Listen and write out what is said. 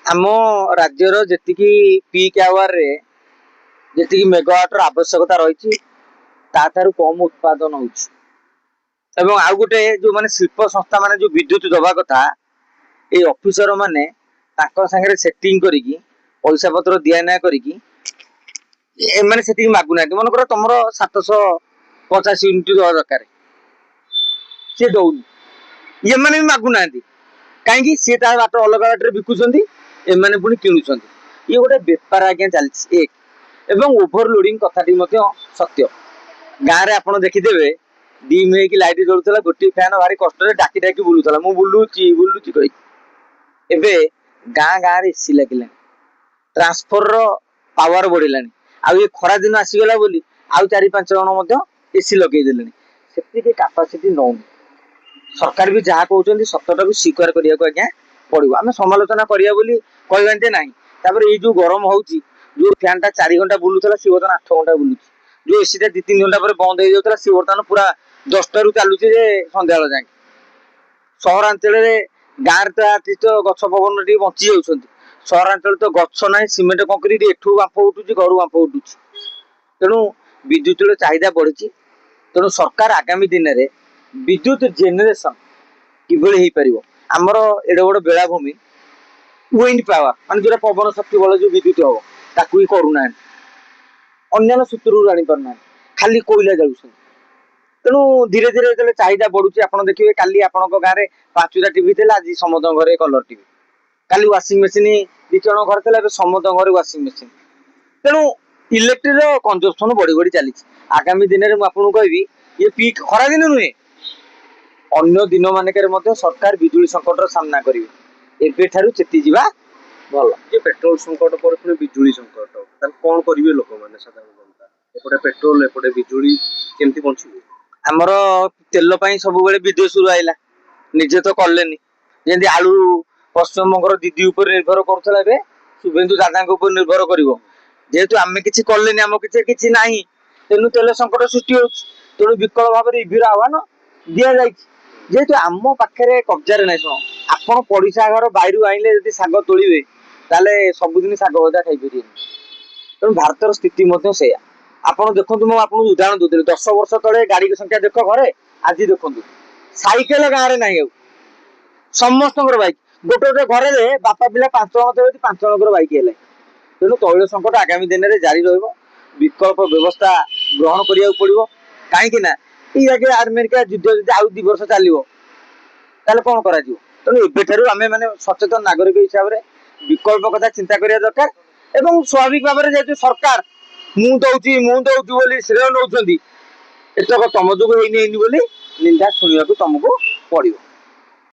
आम राज्यर जेतिकी peak hour रे जेतिकी मेगावाटर आवश्यकता रही कम उत्पादन होउछि। आउ गोटे जो माने शिल्प संस्था माने जो विद्युत दबा कथा ये ऑफिसर माने ताको संगे सेटिंग करिकी पैसा पत्र दिया ना करिकी एमाने सेटिंग मागु ना मन कर तुमर 750 यूनिट दवा दरकार सी दौनी ये माने भी मागु ना कहीं सी बाट अलग बाटे बिकुंट एमाने पुणी किणुंट ये गोटे बेपार आज्ञा चलती एक एवं ओभरलोडिंग कथाटी सत्य गाँव में आपड़ देखिदेवे डीम हो लाइट जलूला गोटे फैन भारी कष्ट डाकी डाकी बुलूला मु बुलूची बुलूची कही एबे गाँ गाँव एसी लगे ट्रांसफर पावर बढ़ला आउ ये खरा दिन आसीगला बोली आउ 4-5 जन एसी लगेदेले से कैपेसिटी नौनी सरकार भी जहाँ कहते सत्यटा भी स्वीकार करने को आज्ञा पड़ो आम समालोचना करिया बोली कहते ना ये जो गरम होउची जो फैन टा 4 घंटा बुलूला सी बर्तमान 8 घंटा बुलूची जो एसी टा 2-3 घंटा पर बंद हो जाता सी बर्तमान पूरा 10 रु चलुची सन्ध्या जाए सहरांचल गाँव तो गछ पवन टी बंची जाऊँ सहरांचल तो गछ ना सीमेंट कंक्रीट एठू बांफ उठुची घर बांफ उठुची तेणु विद्युत चाहिदा बढ़ी तेणु सरकार आगामी दिन में विद्युत जेनेरेशन किभली हो आमर एडे बड़ बेलाभूमि विंड पावर मान जो पवन शक्ति बल जो विद्युत हम ताकू ही करूना अन्य सूत्र जानी पारना खाली कोईला जाऊँ तेणु धीरे धीरे जो चाहिदा बढ़ुची आप देखिए काली आपण गाँव में 5टा टीवी थे आज समस्त घरे कलर टीवी काली वाशिंग मेसीन 2 जण घर थे समस्त घरे वाशिंग मेसीन तेणु इलेक्ट्रिक कंजप्शन बढ़ी बढ़ी चली आगामी दिन में आपको कहबी ये पीक खरा दिन नुहे अन्य दिन मानक सरकार बिजुली संकट सामना करेंगे एबेठारु चेती जिबा भल ये पेट्रोल संकट पर पुणी बिजुली संकट ताल कोन करिवे लोक माने साधारण जनता एपटे पेट्रोल एपटे बिजुली केमती बंचिबे आमर तेल पई सब बेले विदेश रु आइला निजे तो करलेनी जेंति आलू पश्चिम बंगर दीदी ऊपर निर्भर करथला बे शुभेंदु दादा ऊपर निर्भर करिवो जेहेतु आमे किछि करलेनी आम किछि नाही तेनु तेल संकट सृष्टि हो तेणु विकल्प भाव में इभिर आह्वान दिया जाए जेहेतु आम पाखे कब्जार ना शुण आपड़ पड़िशा घर बाहर आइले जब शाग तोड़े ताले सबुदिन शाग भजा खाईपर तेणु भारतर स्थिति से आपड़ देखो मुझे आपको उदाहरण दूसरी 10 वर्ष तले गाड़ी की संख्या देख घरे आज देखो साइकेल गाँव में ना समस्त बैक गोटे गोटे घरे बापा पिला 5 जन थे 5 जन बैक है तेणु तैल संकट आगामी दिन में जारी विकल्प व्यवस्था ग्रहण करा पड़ो कहीं ये अमेरिका युद्ध जब आउ 2 वर्ष चलो कौन कर तेणु एबेठारु आमे माने सचेतन नागरिक हिसाब से विकल्प कथा चिंता करिया दरकार एवं स्वाभाविक भाव में जेहेतु सरकार मु दौची बोली श्रेय नौकरी एतक तुम जो निंदा शुणा तुमको पड़ो।